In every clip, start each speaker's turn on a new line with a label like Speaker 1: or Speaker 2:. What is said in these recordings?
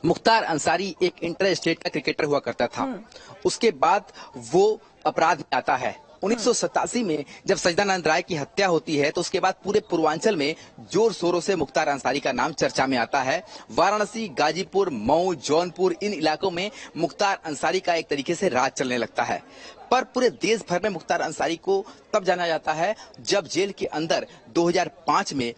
Speaker 1: मुख्तार अंसारी एक inter state का cricketer हुआ करता था। उसके बाद वो अपराध में आता है। 1987 में जब सजदानंद राय की हत्या होती है तो उसके बाद पूरे पूर्वांचल में जोर शोरों से मुख्तार अंसारी का नाम चर्चा में आता है। वाराणसी, गाजीपुर, मऊ, जौनपुर, इन इलाकों में मुख्तार अंसारी का एक तरीके से राज चलने लगता है। पर पूरे देश भर में मुख्तार अंसारी को तब जाना जाता है जब जेल के अंदर 2005 में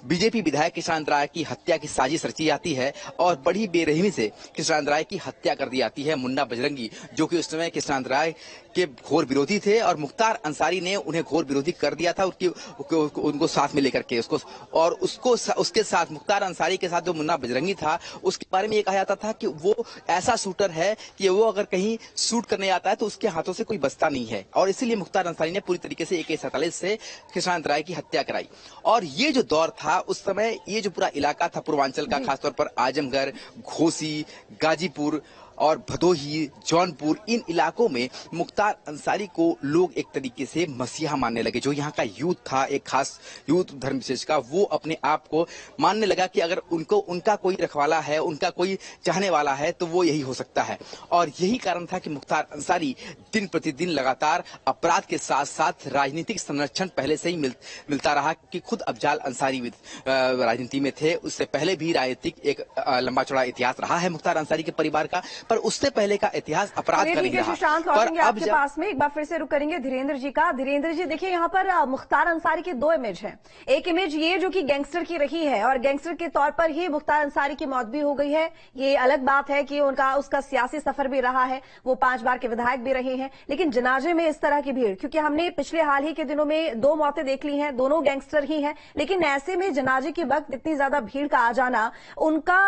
Speaker 1: बीजेपी विधायक कृष्णानंद राय की हत्या की साजिश रची जाती है और बड़ी बेरहमी से कृष्णानंद राय की हत्या कर दी जाती है। मुन्ना बजरंगी, जो कि उस समय कृष्णानंद राय के घोर विरोधी थे, और मुख्तार अंसारी ने उन्हें घोर विरोधी कर दिया था उनको साथ में लेकर के उसके साथ मुख्तार अंसारी के साथ जो मुन्ना बजरंगी था, उसके बारे में ये कहा जाता था कि वो ऐसा शूटर है कि वो अगर कहीं शूट करने आता है तो उसके हाथों से कोई बचता नहीं है, और इसीलिए मुख्तार अंसारी ने पूरी तरीके से AK-47 से कृष्णानंद राय की हत्या कराई। और ये जो दौर था उस समय, ये जो पूरा इलाका था पूर्वांचल का, खासतौर पर आजमगढ़, घोसी, गाजीपुर और भदोही, जौनपुर, इन इलाकों में मुख्तार अंसारी को लोग एक तरीके से मसीहा मानने लगे। जो यहाँ का यूथ था, एक खास यूथ धर्म विशेष का, वो अपने आप को मानने लगा कि अगर उनका कोई रखवाला है, उनका कोई चाहने वाला है, तो वो यही हो सकता है। और यही कारण था कि मुख्तार अंसारी दिन प्रतिदिन लगातार अपराध के साथ साथ राजनीतिक संरक्षण पहले से ही मिलता रहा कि खुद अफजाल अंसारी राजनीति में थे। उससे पहले भी राजनीतिक एक लंबा चौड़ा इतिहास रहा है मुख्तार अंसारी के परिवार का, पर उससे पहले का इतिहास अपराध का नहीं रहा।
Speaker 2: पर अब आपके पास में एक बार फिर से रुक करेंगे धीरेन्द्र जी का। धीरेन्द्र जी, देखिए यहाँ पर मुख्तार अंसारी की दो इमेज हैं। एक इमेज ये जो कि गैंगस्टर की रही है, और गैंगस्टर के तौर पर ही मुख्तार अंसारी की मौत भी हो गई है। ये अलग बात है कि उसका सियासी सफर भी रहा है, वो 5 बार के विधायक भी रहे हैं, लेकिन जनाजे में इस तरह की भीड़, क्योंकि हमने पिछले हाल ही के दिनों में 2 मौतें देख ली हैं, दोनों गैंगस्टर ही हैं, लेकिन ऐसे में जनाजे के वक्त इतनी ज्यादा भीड़ का आ जाना, उनका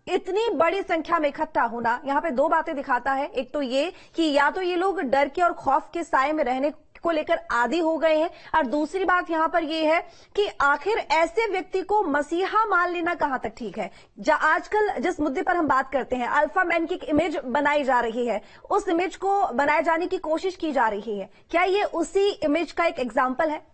Speaker 2: इतनी बड़ी संख्या में इकट्ठा होना, यहाँ पे 2 बातें दिखाता है। एक तो ये कि या तो ये लोग डर के और खौफ के साए में रहने को लेकर आदी हो गए हैं, और दूसरी बात यहाँ पर ये है कि आखिर ऐसे व्यक्ति को मसीहा मान लेना कहां तक ठीक है। आजकल जिस मुद्दे पर हम बात करते हैं, अल्फा मैन की एक इमेज बनाई जा रही है, उस इमेज को बनाए जाने की कोशिश की जा रही है, क्या ये उसी इमेज का एक एग्जाम्पल है?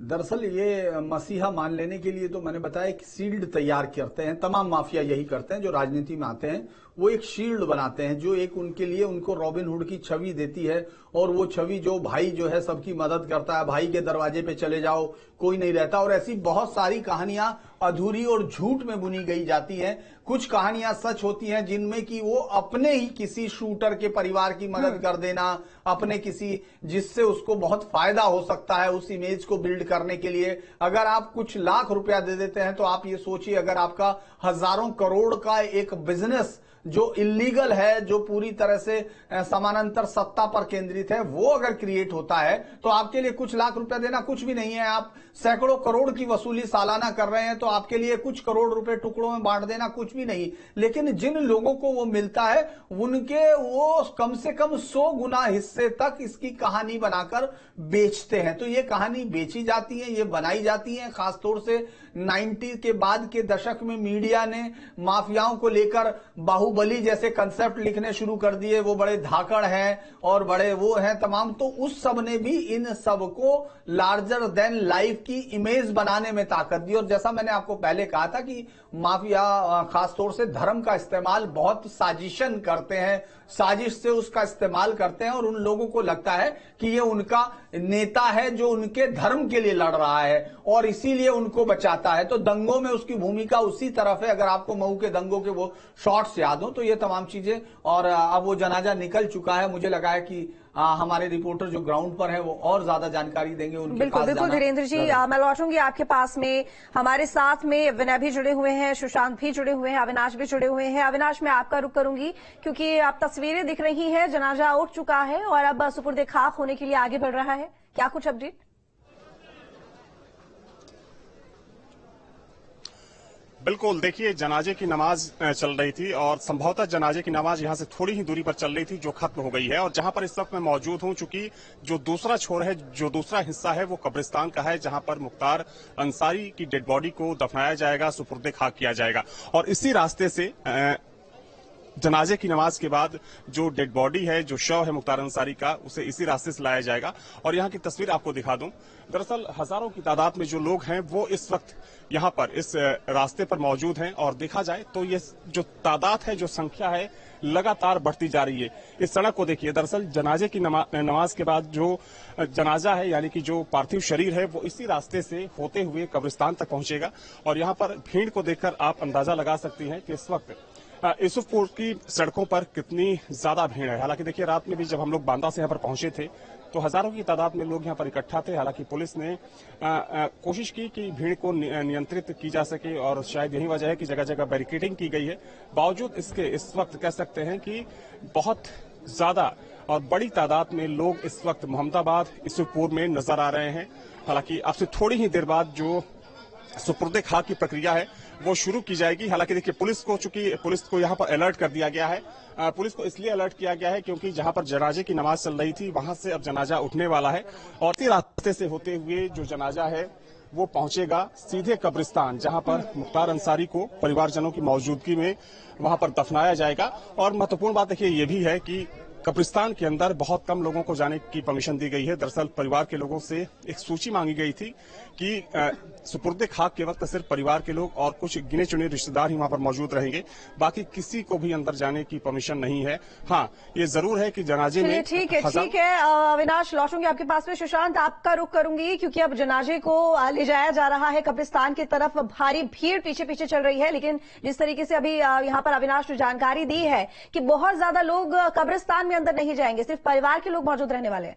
Speaker 3: दरअसल ये मसीहा मान लेने के लिए तो मैंने बताया कि शील्ड तैयार करते हैं, तमाम माफिया यही करते हैं जो राजनीति में आते हैं, वो एक शील्ड बनाते हैं जो एक उनके लिए उनको रॉबिन हुड की छवि देती है, और वो छवि जो भाई जो है सबकी मदद करता है, भाई के दरवाजे पे चले जाओ कोई नहीं रहता, और ऐसी बहुत सारी कहानियां अधूरी और झूठ में बुनी गई जाती हैं। कुछ कहानियां सच होती हैं जिनमें कि वो अपने ही किसी शूटर के परिवार की मदद कर देना, अपने किसी जिससे उसको बहुत फायदा हो सकता है उस इमेज को बिल्ड करने के लिए। अगर आप कुछ लाख रुपया दे देते हैं तो आप ये सोचिए, अगर आपका हजारों करोड़ का एक बिजनेस जो इलीगल है, जो पूरी तरह से समानांतर सत्ता पर केंद्रित है, वो अगर क्रिएट होता है तो आपके लिए कुछ लाख रुपया देना कुछ भी नहीं है। आप सैकड़ों करोड़ की वसूली सालाना कर रहे हैं तो आपके लिए कुछ करोड़ रुपए टुकड़ों में बांट देना कुछ भी नहीं। लेकिन जिन लोगों को वो मिलता है उनके वो कम से कम 100 गुना हिस्से तक इसकी कहानी बनाकर बेचते हैं। तो ये कहानी बेची जाती है, ये बनाई जाती है। खासतौर से 90 के बाद के दशक में मीडिया ने माफियाओं को लेकर बाहुबली जैसे कंसेप्ट लिखने शुरू कर दिए, वो बड़े धाकड़ हैं और बड़े वो हैं तमाम, तो उस सब ने भी इन सब को लार्जर देन लाइफ की इमेज बनाने में ताकत दी। और जैसा मैंने आपको पहले कहा था कि माफिया खासतौर से धर्म का इस्तेमाल बहुत साजिशन करते हैं, साजिश से उसका इस्तेमाल करते हैं, और उन लोगों को लगता है कि ये उनका नेता है जो उनके धर्म के लिए लड़ रहा है और इसीलिए उनको बचाता है। तो दंगों में उसकी भूमिका उसी तरफ है। अगर आपको मऊ के दंगों के वो शॉट्स याद हो तो ये तमाम चीजें, और अब वो जनाजा निकल चुका है। मुझे लगा है कि हमारे रिपोर्टर जो ग्राउंड पर है वो और ज्यादा जानकारी देंगे उनके
Speaker 2: बिल्कुल बिल्कुल धीरेन्द्र जी, मैं लौटूंगी आपके पास में। हमारे साथ में विनय भी जुड़े हुए हैं, सुशांत भी जुड़े हुए हैं, अविनाश भी जुड़े हुए हैं। अविनाश, मैं आपका रुख करूंगी क्योंकि आप तस्वीरें दिख रही हैं, जनाजा उठ चुका है और अब सुपुर्द खाक होने के लिए आगे बढ़ रहा है, क्या कुछ अपडेट?
Speaker 4: बिल्कुल, देखिए जनाजे की नमाज चल रही थी और संभवतः जनाजे की नमाज यहां से थोड़ी ही दूरी पर चल रही थी जो खत्म हो गई है, और जहां पर इस वक्त मैं मौजूद हूं, चूंकि जो दूसरा छोर है, जो दूसरा हिस्सा है वो कब्रिस्तान का है जहां पर मुख्तार अंसारी की डेड बॉडी को दफनाया जाएगा, सुपुर्द खाक किया जाएगा। और इसी रास्ते से जनाजे की नमाज के बाद जो डेड बॉडी है, जो शव है मुख्तार अंसारी का, उसे इसी रास्ते से लाया जाएगा। और यहाँ की तस्वीर आपको दिखा दूं। दरअसल हजारों की तादाद में जो लोग हैं वो इस वक्त यहाँ पर इस रास्ते पर मौजूद हैं और देखा जाए तो ये जो तादाद है, जो संख्या है, लगातार बढ़ती जा रही है। इस सड़क को देखिए। दरअसल जनाजे की नमाज के बाद जो जनाजा है, यानी कि जो पार्थिव शरीर है, वो इसी रास्ते से होते हुए कब्रिस्तान तक पहुंचेगा। और यहाँ पर भीड़ को देखकर आप अंदाजा लगा सकती हैं कि इस वक्त यूसुफपुर की सड़कों पर कितनी ज्यादा भीड़ है। हालांकि देखिए, रात में भी जब हम लोग बांदा से यहाँ पर पहुंचे थे तो हजारों की तादाद में लोग यहाँ पर इकट्ठा थे। हालांकि पुलिस ने कोशिश की कि भीड़ को नियंत्रित की जा सके और शायद यही वजह है कि जगह जगह बैरिकेडिंग की गई है। बावजूद इसके इस वक्त कह सकते हैं कि बहुत ज्यादा और बड़ी तादाद में लोग इस वक्त मोहम्मदाबाद यूसुफपुर में नजर आ रहे हैं। हालांकि अब से थोड़ी ही देर बाद जो सुपुर्दे खाक की प्रक्रिया है वो शुरू की जाएगी। हालांकि देखिए, चूंकि पुलिस को यहाँ पर अलर्ट कर दिया गया है। पुलिस को इसलिए अलर्ट किया गया है क्योंकि जहां पर जनाजे की नमाज चल रही थी वहां से अब जनाजा उठने वाला है और इसी रास्ते से होते हुए जो जनाजा है वो पहुंचेगा सीधे कब्रिस्तान, जहां पर मुख्तार अंसारी को परिवारजनों की मौजूदगी में वहां पर दफनाया जाएगा। और महत्वपूर्ण बात देखिए ये भी है कि कब्रिस्तान के अंदर बहुत कम लोगों को जाने की परमिशन दी गई है। दरअसल परिवार के लोगों से एक सूची मांगी गई थी कि सुपुर्दे खाक के वक्त सिर्फ परिवार के लोग और कुछ गिने चुने रिश्तेदार ही वहां पर मौजूद रहेंगे, बाकी किसी को भी अंदर जाने की परमिशन नहीं है। हाँ, ये जरूर है कि जनाजे में
Speaker 2: ठीक है। अविनाश, लौटूंगी आपके पास में। सुशांत, आपका रुख करूंगी क्योंकि अब जनाजे को ले जाया जा रहा है कब्रिस्तान की तरफ। भारी भीड़ पीछे पीछे चल रही है, लेकिन जिस तरीके से अभी यहाँ पर अविनाश ने जानकारी दी है कि बहुत ज्यादा लोग कब्रिस्तान में अंदर नहीं जाएंगे, सिर्फ परिवार के लोग मौजूद रहने वाले हैं।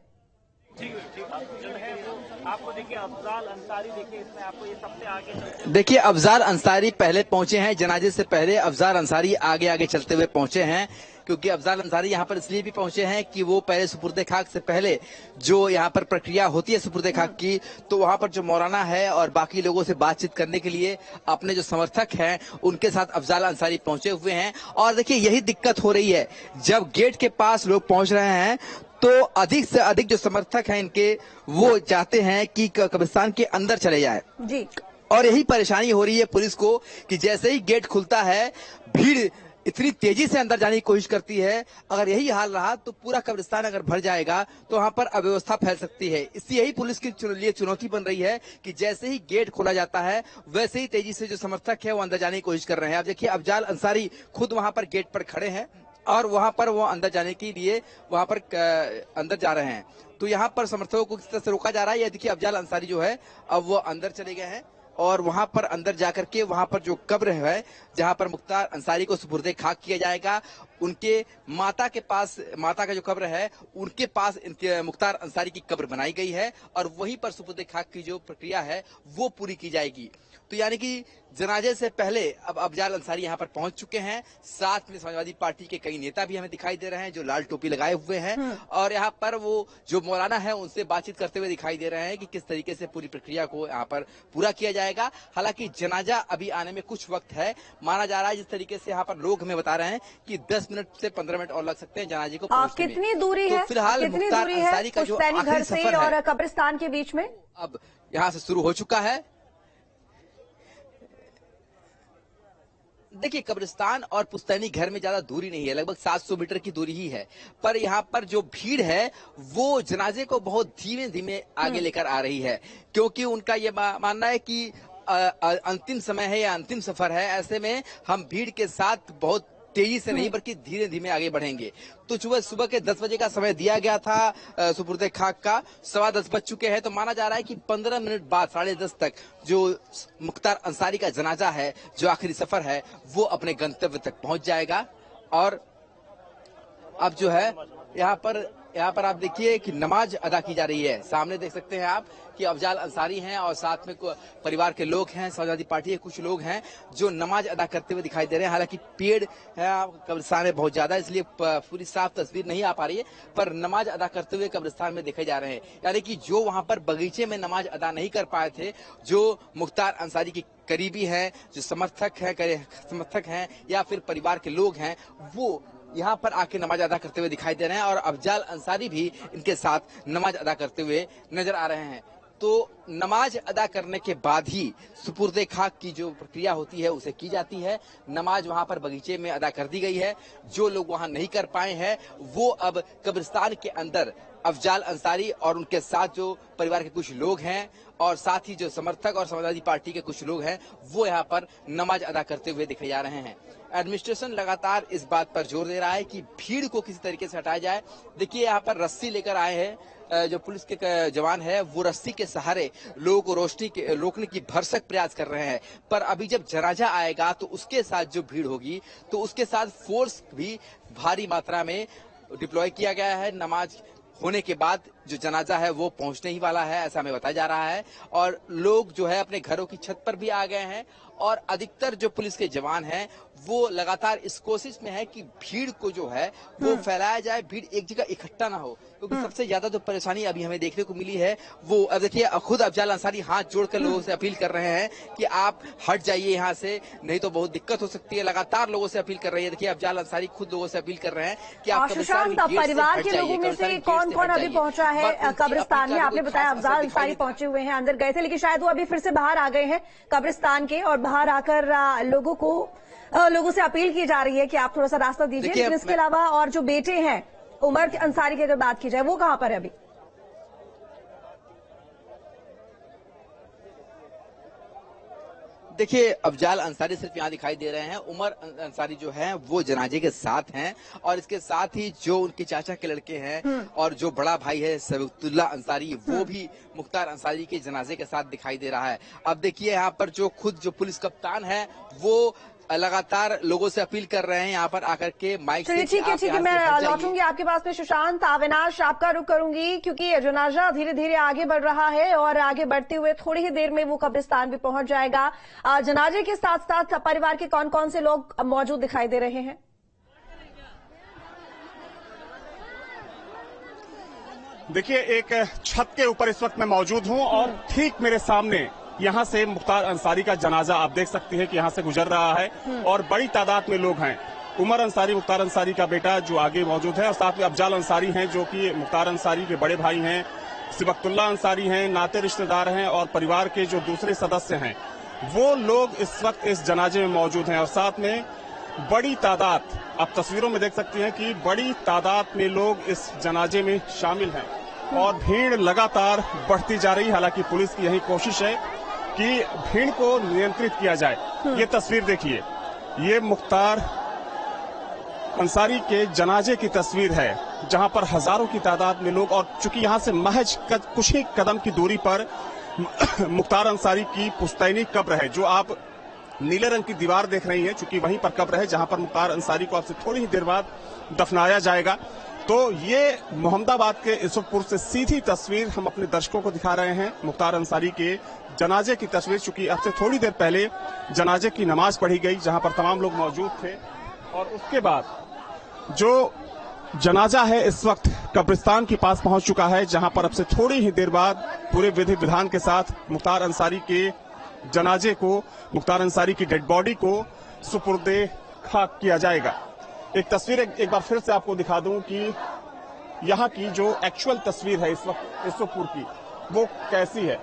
Speaker 5: आपको देखिए अफजाल अंसारी, देखिए इसमें आपको ये सबसे आगे
Speaker 1: देखिए, अफजाल अंसारी पहले पहुंचे हैं। जनाजे से पहले अफजाल अंसारी आगे आगे चलते हुए पहुंचे हैं, क्योंकि अफजाल अंसारी यहाँ पर इसलिए भी पहुंचे हैं कि वो पहले सुपुर्दे खाक से पहले जो यहाँ पर प्रक्रिया होती है सुपुर्दे खाक की, तो वहाँ पर जो मौलाना है और बाकी लोगों से बातचीत करने के लिए अपने जो समर्थक हैं उनके साथ अफजाल अंसारी पहुंचे हुए हैं। और देखिए, यही दिक्कत हो रही है, जब गेट के पास लोग पहुंच रहे हैं तो अधिक से अधिक जो समर्थक हैं इनके, वो चाहते हैं कि कब्रिस्तान के अंदर चले जाए
Speaker 2: जी।
Speaker 1: और यही परेशानी हो रही है पुलिस को कि जैसे ही गेट खुलता है भीड़ इतनी तेजी से अंदर जाने की कोशिश करती है। अगर यही हाल रहा तो पूरा कब्रिस्तान अगर भर जाएगा तो वहां पर अव्यवस्था फैल सकती है। इसलिए यही पुलिस के लिए चुनौती बन रही है कि जैसे ही गेट खोला जाता है वैसे ही तेजी से जो समर्थक है वो अंदर जाने की कोशिश कर रहे हैं। अब देखिए, अफजाल अंसारी खुद वहां पर गेट पर खड़े हैं और वहां पर वो अंदर जाने के लिए वहां पर अंदर जा रहे हैं। तो यहाँ पर समर्थकों को किस तरह से रोका जा रहा है, ये देखिए अफजाल अंसारी जो है अब वो अंदर चले गए हैं और वहां पर अंदर जाकर के वहां पर जो कब्र है जहां पर मुख्तार अंसारी को सुपुर्दे खाक किया जाएगा, उनके माता के पास, माता का जो कब्र है उनके पास इनके मुख्तार अंसारी की कब्र बनाई गई है और वहीं पर सुपुर्दे खाक की जो प्रक्रिया है वो पूरी की जाएगी। तो यानी कि जनाजे से पहले अब अफजाल अंसारी यहाँ पर पहुंच चुके हैं। साथ में समाजवादी पार्टी के कई नेता भी हमें दिखाई दे रहे हैं जो लाल टोपी लगाए हुए हैं और यहाँ पर वो जो मौलाना है उनसे बातचीत करते हुए दिखाई दे रहे हैं कि किस तरीके से पूरी प्रक्रिया को यहाँ पर पूरा किया जाएगा। हालांकि जनाजा अभी आने में कुछ वक्त है, माना जा रहा है। जिस तरीके से यहाँ पर लोग हमें बता रहे हैं कि 10 मिनट से 15 मिनट और लग सकते हैं जनाजे को पहुंचने में।
Speaker 2: कितनी दूरी है
Speaker 1: फिलहाल मुख्तार अंसारी का जो आखिरी सफर है
Speaker 2: और कब्रिस्तान के बीच में
Speaker 1: अब यहाँ से शुरू हो चुका है। देखिए, कब्रिस्तान और पुस्तैनी घर में ज्यादा दूरी नहीं है, लगभग 700 मीटर की दूरी ही है, पर यहाँ पर जो भीड़ है वो जनाजे को बहुत धीमे धीमे आगे लेकर आ रही है, क्योंकि उनका ये मानना है कि अंतिम समय है या अंतिम सफर है। ऐसे में हम भीड़ के साथ बहुत तेजी से नहीं बल्कि धीरे धीरे आगे बढ़ेंगे। तो सुबह के 10 बजे का समय दिया गया था सुपुर्दे खाक का, 10:15 बज चुके हैं, तो माना जा रहा है कि 15 मिनट बाद 10:30 तक जो मुख्तार अंसारी का जनाजा है, जो आखिरी सफर है, वो अपने गंतव्य तक पहुंच जाएगा। और अब जो है यहाँ पर आप देखिए कि नमाज अदा की जा रही है। सामने देख सकते हैं आप कि अफजाल अंसारी हैं और साथ में परिवार के लोग हैं, समाजवादी पार्टी के कुछ लोग हैं जो नमाज अदा करते हुए दिखाई दे रहे हैं। हालांकि पेड़ है, कब्रिस्तान है बहुत ज्यादा, इसलिए पूरी साफ तस्वीर नहीं आ पा रही है, पर नमाज अदा करते हुए कब्रिस्तान में देखे जा रहे हैं। यानी कि जो वहां पर बगीचे में नमाज अदा नहीं कर पाए थे, जो मुख्तार अंसारी की करीबी हैं, जो समर्थक हैं या फिर परिवार के लोग हैं, वो यहाँ पर आके नमाज अदा करते हुए दिखाई दे रहे हैं और अफजाल अंसारी भी इनके साथ नमाज अदा करते हुए नजर आ रहे हैं। तो नमाज अदा करने के बाद ही सुपुर्दे खाक की जो प्रक्रिया होती है उसे की जाती है। नमाज वहां पर बगीचे में अदा कर दी गई है। जो लोग वहां नहीं कर पाए हैं वो अब कब्रिस्तान के अंदर अफजाल अंसारी और उनके साथ जो परिवार के कुछ लोग हैं और साथ ही जो समर्थक और समाजवादी पार्टी के कुछ लोग हैं वो यहाँ पर नमाज अदा करते हुए दिखाई जा रहे हैं। एडमिनिस्ट्रेशन लगातार इस बात पर जोर दे रहा है कि भीड़ को किसी तरीके से हटाया जाए। देखिए यहाँ पर रस्सी लेकर आए हैं जो पुलिस के जवान है, वो रस्सी के सहारे लोगों को रोकने की भरसक प्रयास कर रहे हैं। पर अभी जब जनाजा आएगा तो उसके साथ जो भीड़ होगी तो उसके साथ फोर्स भी भारी मात्रा में डिप्लॉय किया गया है। नमाज होने के बाद जो जनाजा है वो पहुंचने ही वाला है, ऐसा हमें बताया जा रहा है। और लोग जो है अपने घरों की छत पर भी आ गए हैं और अधिकतर जो पुलिस के जवान हैं वो लगातार इस कोशिश में है कि भीड़ को जो है वो फैलाया जाए, भीड़ एक जगह इकट्ठा ना हो। क्योंकि सबसे ज्यादा जो परेशानी अभी हमें देखने को मिली है वो अब देखिए खुद अफजाल अंसारी हाथ जोड़कर लोगों से अपील कर रहे हैं कि आप हट जाइए यहाँ से, नहीं तो बहुत दिक्कत हो सकती है। लगातार लोगों से अपील कर रही है। देखिए अफजाल अंसारी खुद लोगों से अपील कर रहे हैं कि आप
Speaker 2: सुशांत, परिवार के लोगों में से कौन कौन अभी पहुंचा है कब्रिस्तान में? आपने बताया अफजाल अंसारी पहुंचे हुए हैं, अंदर गए थे, लेकिन शायद वो अभी फिर से बाहर आ गए हैं कब्रिस्तान के और बाहर आकर लोगों से अपील की जा रही है कि आप थोड़ा सा रास्ता दीजिए। लेकिन इसके अलावा और जो बेटे हैं उमर अंसारी की अगर बात की जाए वो कहां पर है अभी?
Speaker 1: देखिए अफजाल अंसारी सिर्फ यहाँ दिखाई दे रहे हैं। उमर अंसारी जो हैं वो जनाजे के साथ हैं और इसके साथ ही जो उनके चाचा के लड़के हैं और जो बड़ा भाई है सबीतुल्लाह अंसारी वो भी मुख्तार अंसारी के जनाजे के साथ दिखाई दे रहा है। अब देखिए यहाँ पर जो खुद जो पुलिस कप्तान है वो लगातार लोगों से अपील कर रहे हैं यहाँ पर आकर के माइक से।
Speaker 2: ठीक है, मैं लौटूंगी आपके पास में सुशांत। अविनाश आपका रुख करूंगी क्योंकि जनाजा धीरे धीरे आगे बढ़ रहा है और आगे बढ़ते हुए थोड़ी ही देर में वो कब्रिस्तान भी पहुंच जाएगा। जनाजे के साथ साथ परिवार के कौन कौन से लोग मौजूद दिखाई दे रहे हैं?
Speaker 4: देखिए एक छत के ऊपर इस वक्त मैं मौजूद हूं और ठीक मेरे सामने यहाँ से मुख्तार अंसारी का जनाजा आप देख सकते हैं कि यहाँ से गुजर रहा है और बड़ी तादाद में लोग हैं। उमर अंसारी मुख्तार अंसारी का बेटा जो आगे मौजूद है और साथ में अफजाल अंसारी हैं जो कि मुख्तार अंसारी के बड़े भाई हैं, सिबकतुल्लाह अंसारी हैं, नाते रिश्तेदार हैं और परिवार के जो दूसरे सदस्य हैं वो लोग इस वक्त इस जनाजे में मौजूद हैं। और साथ में बड़ी तादाद, आप तस्वीरों में देख सकते हैं कि बड़ी तादाद में लोग इस जनाजे में शामिल हैं और भीड़ लगातार बढ़ती जा रही है। हालांकि पुलिस की यही कोशिश है कि भीड़ को नियंत्रित किया जाए। ये तस्वीर देखिए, ये मुख्तार अंसारी के जनाजे की तस्वीर है जहां पर हजारों की तादाद में लोग, और चूंकि यहां से महज कुछ ही कदम की दूरी पर मुख्तार अंसारी की पुश्तैनी कब्र है जो आप नीले रंग की दीवार देख रही हैं, चूंकि वहीं पर कब्र है जहां पर मुख्तार अंसारी को आपसे थोड़ी ही देर बाद दफनाया जाएगा। तो ये मोहम्मदाबाद के यूसुफपुर से सीधी तस्वीर हम अपने दर्शकों को दिखा रहे हैं। मुख्तार अंसारी के जनाजे की तस्वीर, चूंकि अब से थोड़ी देर पहले जनाजे की नमाज पढ़ी गई जहां पर तमाम लोग मौजूद थे और उसके बाद जो जनाजा है इस वक्त कब्रिस्तान के पास पहुंच चुका है जहां पर अब से थोड़ी ही देर बाद पूरे विधि विधान के साथ मुख्तार अंसारी के जनाजे को, मुख्तार अंसारी की डेड बॉडी को सुपुर्दे खाक किया जाएगा। एक तस्वीर एक बार फिर से आपको दिखा दूं कि यहाँ की जो एक्चुअल तस्वीर है इस वक्त यूसुफपुर की वो कैसी है।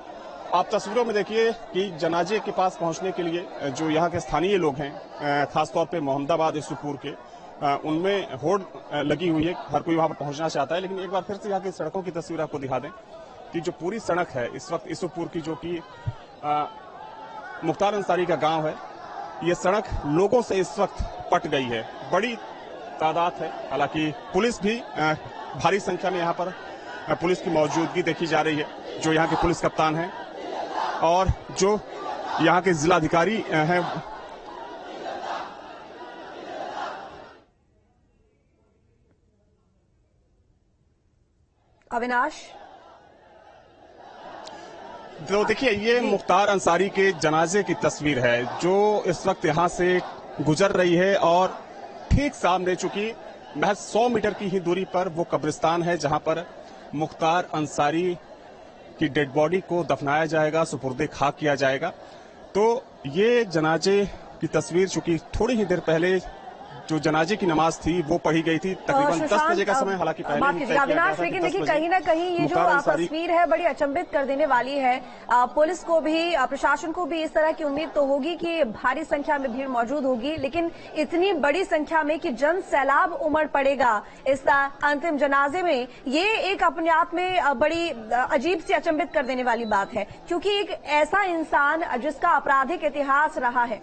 Speaker 4: आप तस्वीरों में देखिए कि जनाजे के पास पहुंचने के लिए जो यहाँ के स्थानीय लोग हैं, खासतौर पे मोहम्मदाबाद यूसुफपुर के, उनमें होड़ लगी हुई है, हर कोई वहां पर पहुंचना चाहता है। लेकिन एक बार फिर से यहाँ की सड़कों की तस्वीर आपको दिखा दें कि जो पूरी सड़क है इस वक्त यूसुफपुर की, जो कि मुख्तार अंसारी का गांव है, ये सड़क लोगों से इस वक्त पट गई है, बड़ी तादाद है। हालांकि पुलिस भी भारी संख्या में यहाँ पर पुलिस की मौजूदगी देखी जा रही है। जो यहाँ के पुलिस कप्तान हैं और जो यहाँ के जिलाधिकारी हैं।
Speaker 2: अविनाश,
Speaker 4: तो देखिए ये मुख्तार अंसारी के जनाजे की तस्वीर है जो इस वक्त यहाँ से गुजर रही है और ठीक सामने, चूंकि महज 100 मीटर की ही दूरी पर वो कब्रिस्तान है जहां पर मुख्तार अंसारी की डेड बॉडी को दफनाया जाएगा, सुपुर्दे खाक किया जाएगा। तो ये जनाजे की तस्वीर चूंकि थोड़ी ही देर पहले जो जनाजे की नमाज थी वो पढ़ी गई थी तकरीबन 10 बजे का समय, हालांकि पहले ही तय किया गया था।
Speaker 2: लेकिन देखिए कहीं ना कहीं ये जो तस्वीर है बड़ी अचंभित कर देने वाली है। पुलिस को भी, प्रशासन को भी इस तरह की उम्मीद तो होगी कि भारी संख्या में भीड़ मौजूद होगी, लेकिन इतनी बड़ी संख्या में कि जन सैलाब उमड़ पड़ेगा इस अंतिम जनाजे में, ये एक अपने आप में बड़ी अजीब सी अचंभित कर देने वाली बात है, क्योंकि एक ऐसा इंसान जिसका आपराधिक इतिहास रहा है।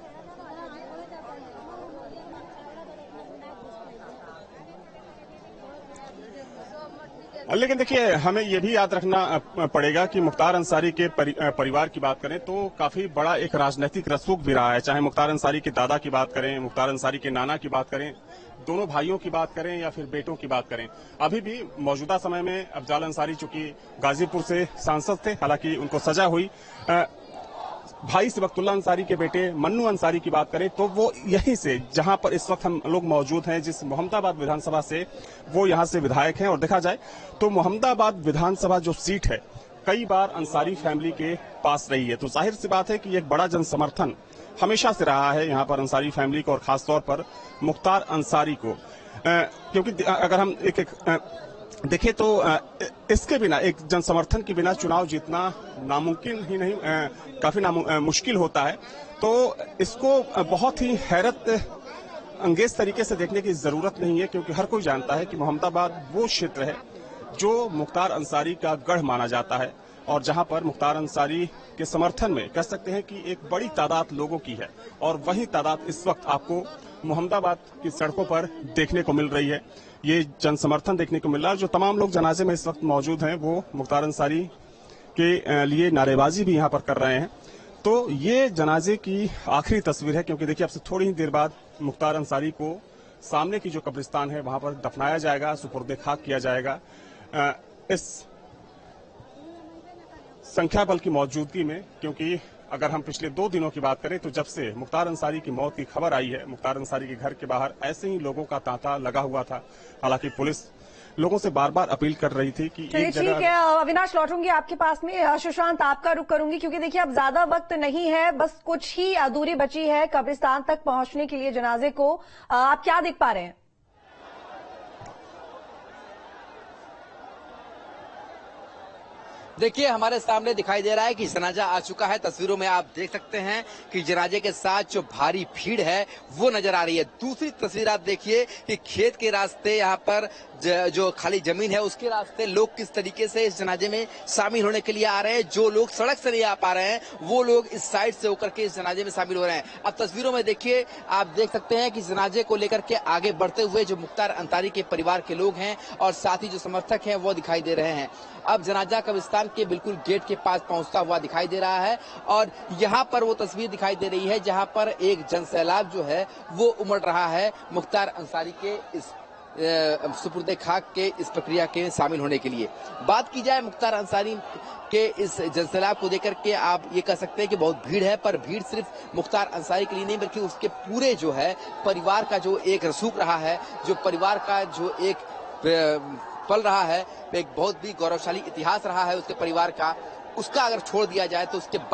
Speaker 4: लेकिन देखिए हमें ये भी याद रखना पड़ेगा कि मुख्तार अंसारी के परिवार की बात करें तो काफी बड़ा एक राजनीतिक रसूख भी रहा है। चाहे मुख्तार अंसारी के दादा की बात करें, मुख्तार अंसारी के नाना की बात करें, दोनों भाइयों की बात करें या फिर बेटों की बात करें, अभी भी मौजूदा समय में अफजाल अंसारी चूंकि गाजीपुर से सांसद थे, हालांकि उनको सजा हुई। भाई सबकतुल्ला अंसारी के बेटे मन्नू अंसारी की बात करें तो वो यहीं से, जहां पर इस वक्त हम लोग मौजूद हैं, जिस मोहम्मदाबाद विधानसभा से, वो यहां से विधायक हैं। और देखा जाए तो मोहम्मदाबाद विधानसभा जो सीट है कई बार अंसारी फैमिली के पास रही है, तो जाहिर सी बात है कि एक बड़ा जन समर्थन हमेशा से रहा है यहाँ पर अंसारी फैमिली को और खासतौर पर मुख्तार अंसारी को। क्योंकि अगर हम देखें तो इसके बिना, एक जन समर्थन के बिना चुनाव जीतना नामुमकिन ही नहीं, काफी मुश्किल होता है। तो इसको बहुत ही हैरत अंगेज तरीके से देखने की जरूरत नहीं है, क्योंकि हर कोई जानता है कि मोहम्मदाबाद वो क्षेत्र है जो मुख्तार अंसारी का गढ़ माना जाता है और जहां पर मुख्तार अंसारी के समर्थन में कह सकते हैं कि एक बड़ी तादाद लोगों की है। और वही तादाद इस वक्त आपको मोहम्मदाबाद की सड़कों पर देखने को मिल रही है। ये जन समर्थन देखने को मिल रहा है। जो तमाम लोग जनाजे में इस वक्त मौजूद हैं वो मुख्तार अंसारी के लिए नारेबाजी भी यहाँ पर कर रहे हैं। तो ये जनाजे की आखिरी तस्वीर है, क्योंकि देखिए अब से थोड़ी ही देर बाद मुख्तार अंसारी को सामने की जो कब्रिस्तान है वहां पर दफनाया जाएगा, सुपुर्दे खाक किया जाएगा। इस संख्या बल की मौजूदगी में, क्योंकि अगर हम पिछले 2 दिनों की बात करें तो जब से मुख्तार अंसारी की मौत की खबर आई है, मुख्तार अंसारी के घर के बाहर ऐसे ही लोगों का तांता लगा हुआ था। हालांकि पुलिस लोगों से बार बार अपील कर रही थी कि एक जगह। ठीक
Speaker 2: है अविनाश, लौटूंगी आपके पास में। सुशांत, आपका रुख करूंगी, क्योंकि देखिए अब ज्यादा वक्त नहीं है, बस कुछ ही दूरी बची है कब्रिस्तान तक पहुंचने के लिए जनाजे को। आप क्या देख पा रहे हैं?
Speaker 1: देखिए हमारे सामने दिखाई दे रहा है कि जनाजा आ चुका है। तस्वीरों में आप देख सकते हैं कि जनाजे के साथ जो भारी भीड़ है वो नजर आ रही है। दूसरी तस्वीर आप देखिए कि खेत के रास्ते, यहाँ पर जो खाली जमीन है उसके रास्ते लोग किस तरीके से इस जनाजे में शामिल होने के लिए आ रहे हैं। जो लोग सड़क से नहीं आ पा रहे हैं वो लोग इस साइड से होकर के इस जनाजे में शामिल हो रहे हैं। अब तस्वीरों में देखिए, आप देख सकते हैं कि जनाजे को लेकर के आगे बढ़ते हुए जो मुख्तार अंसारी के परिवार के लोग हैं और साथ ही जो समर्थक हैं वो दिखाई दे रहे हैं। अब जनाजा कब्रिस्तान के बिल्कुल गेट के पास पहुंचता हुआ दिखाई दे रहा है और यहाँ पर वो तस्वीर दिखाई दे रही है जहाँ पर एक जनसैलाब जो है वो उमड़ रहा है मुख्तार अंसारी के इस सुपुर्दे खाक के इस प्रक्रिया के शामिल होने के लिए। बात की जाए मुख्तार अंसारी के इस जनसैलाब को लेकर के, आप ये कह सकते हैं कि बहुत भीड़ है, पर भीड़ सिर्फ मुख्तार अंसारी के लिए नहीं बल्कि उसके पूरे जो है परिवार का जो एक रसूख रहा है, जो परिवार का जो एक पल रहा है, एक बहुत भी गौरवशाली इतिहास रहा है उसके परिवार का, उसका अगर छोड़ दिया जाए तो उसके बाद